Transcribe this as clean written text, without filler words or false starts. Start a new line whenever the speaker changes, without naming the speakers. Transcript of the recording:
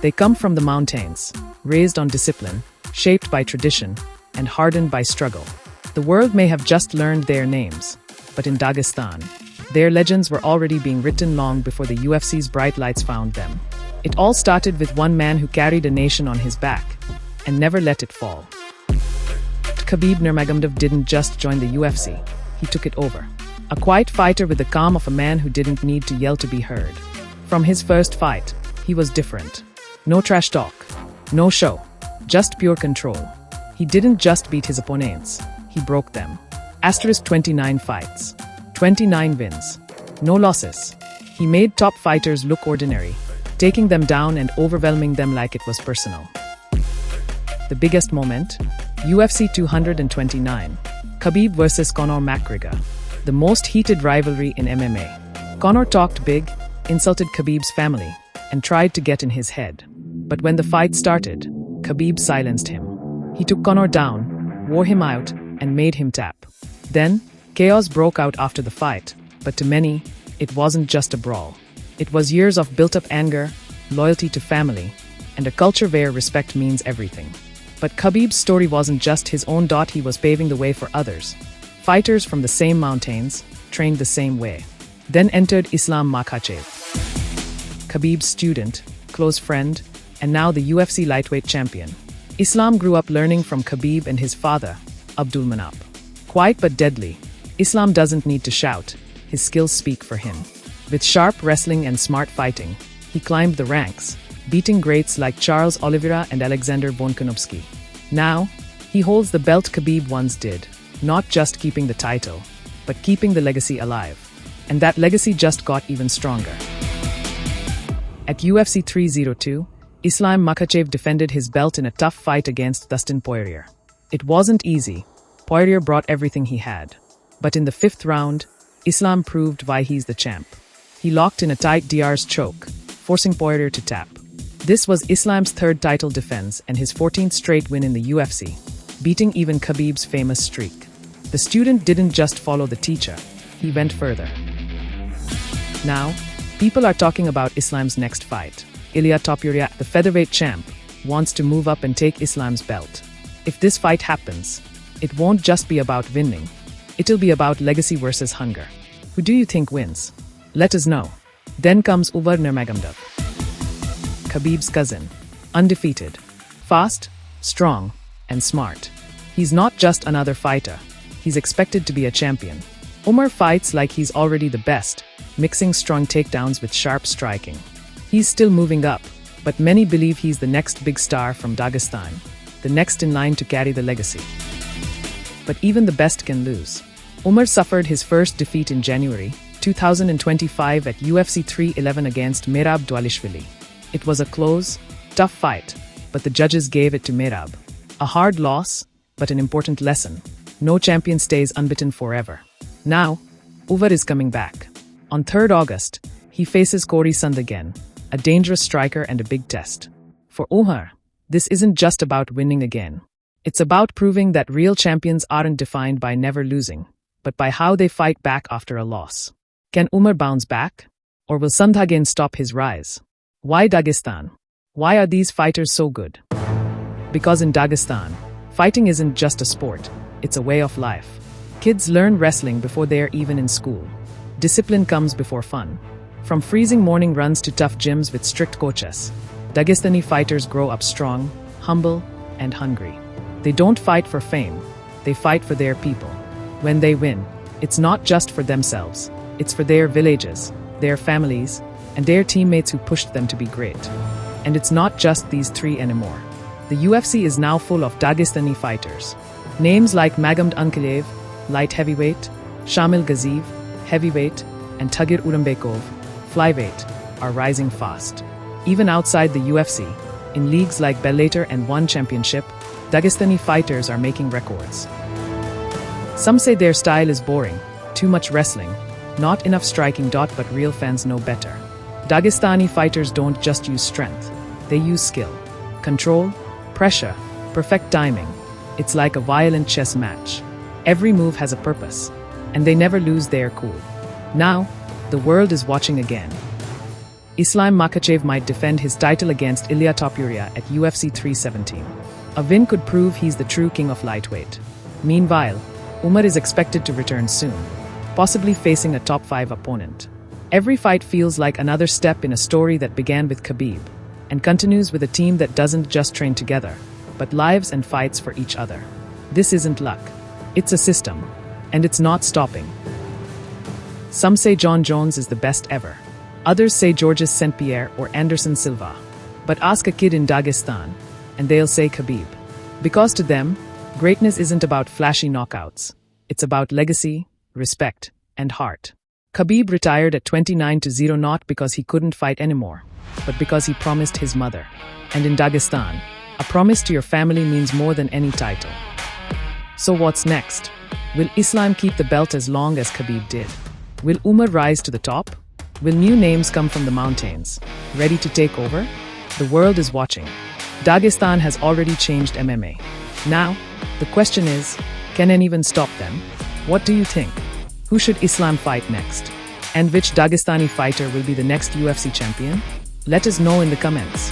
They come from the mountains, raised on discipline, shaped by tradition, and hardened by struggle. The world may have just learned their names, but in Dagestan, their legends were already being written long before the UFC's bright lights found them. It all started with one man who carried a nation on his back and never let it fall. Khabib Nurmagomedov didn't just join the UFC, he took it over. A quiet fighter with the calm of a man who didn't need to yell to be heard. From his first fight, he was different. No trash talk, no show, just pure control. He didn't just beat his opponents, he broke them. Asterisk 29 fights, 29 wins, no losses. He made top fighters look ordinary, taking them down and overwhelming them like it was personal. The biggest moment? UFC 229, Khabib vs Conor McGregor, the most heated rivalry in MMA. Conor talked big, insulted Khabib's family, and tried to get in his head. But when the fight started, Khabib silenced him. He took Conor down, wore him out, and made him tap. Then, chaos broke out after the fight, but to many, it wasn't just a brawl. It was years of built-up anger, loyalty to family, and a culture where respect means everything. But Khabib's story wasn't just his own. He was paving the way for others. Fighters from the same mountains, trained the same way. Then entered Islam Makhachev, Khabib's student, close friend, and now the UFC lightweight champion. Islam grew up learning from Khabib and his father, Abdulmanap. Quiet but deadly, Islam doesn't need to shout, his skills speak for him. With sharp wrestling and smart fighting, he climbed the ranks, beating greats like Charles Oliveira and Alexander Volkanovski. Now, he holds the belt Khabib once did, not just keeping the title, but keeping the legacy alive. And that legacy just got even stronger. At UFC 302, Islam Makhachev defended his belt in a tough fight against Dustin Poirier. It wasn't easy. Poirier brought everything he had. But in the 5th round, Islam proved why he's the champ. He locked in a tight DR's choke, forcing Poirier to tap. This was Islam's 3rd title defense and his 14th straight win in the UFC, beating even Khabib's famous streak. The student didn't just follow the teacher, he went further. Now, people are talking about Islam's next fight. Ilia Topuria, the featherweight champ, wants to move up and take Islam's belt. If this fight happens, it won't just be about winning. It'll be about legacy versus hunger. Who do you think wins? Let us know. Then comes Umar Nurmagomedov, Khabib's cousin, undefeated, fast, strong, and smart. He's not just another fighter. He's expected to be a champion. Umar fights like he's already the best, mixing strong takedowns with sharp striking. He's still moving up, but many believe he's the next big star from Dagestan, the next in line to carry the legacy. But even the best can lose. Umar suffered his first defeat in January 2025 at UFC 311 against Merab Dvalishvili. It was a close, tough fight, but the judges gave it to Merab. A hard loss, but an important lesson. No champion stays unbeaten forever. Now, Umar is coming back. On 3rd August, he faces Corey Sund again, a dangerous striker and a big test. For Umar, this isn't just about winning again. It's about proving that real champions aren't defined by never losing, but by how they fight back after a loss. Can Umar bounce back? Or will Sund again stop his rise? Why Dagestan? Why are these fighters so good? Because in Dagestan, fighting isn't just a sport, it's a way of life. Kids learn wrestling before they're even in school. Discipline comes before fun. From freezing morning runs to tough gyms with strict coaches, Dagestani fighters grow up strong, humble, and hungry. They don't fight for fame, they fight for their people. When they win, it's not just for themselves, it's for their villages, their families, and their teammates who pushed them to be great. And it's not just these 3 anymore. The UFC is now full of Dagestani fighters. Names like Magomed Ankalev, light heavyweight, Shamil Gaziv, heavyweight, and Tagir Urambekov, flyweight, are rising fast. Even outside the UFC, in leagues like Bellator and One Championship, Dagestani fighters are making records. Some say their style is boring, too much wrestling, not enough striking. But real fans know better. Dagestani fighters don't just use strength, they use skill, control, pressure, perfect timing. It's like a violent chess match. Every move has a purpose, and they never lose their cool. Now, the world is watching again. Islam Makhachev might defend his title against Ilia Topuria at UFC 317. A win could prove he's the true king of lightweight. Meanwhile, Umar is expected to return soon, possibly facing a top 5 opponent. Every fight feels like another step in a story that began with Khabib and continues with a team that doesn't just train together, but lives and fights for each other. This isn't luck. It's a system, and it's not stopping. Some say John Jones is the best ever. Others say Georges St. Pierre or Anderson Silva. But ask a kid in Dagestan, and they'll say Khabib. Because to them, greatness isn't about flashy knockouts. It's about legacy, respect, and heart. Khabib retired at 29-0 not because he couldn't fight anymore, but because he promised his mother. And in Dagestan, a promise to your family means more than any title. So what's next? Will Islam keep the belt as long as Khabib did? Will Umar rise to the top? Will new names come from the mountains, ready to take over? The world is watching. Dagestan has already changed MMA. Now, the question is, can anyone stop them? What do you think? Who should Islam fight next? And which Dagestani fighter will be the next UFC champion? Let us know in the comments.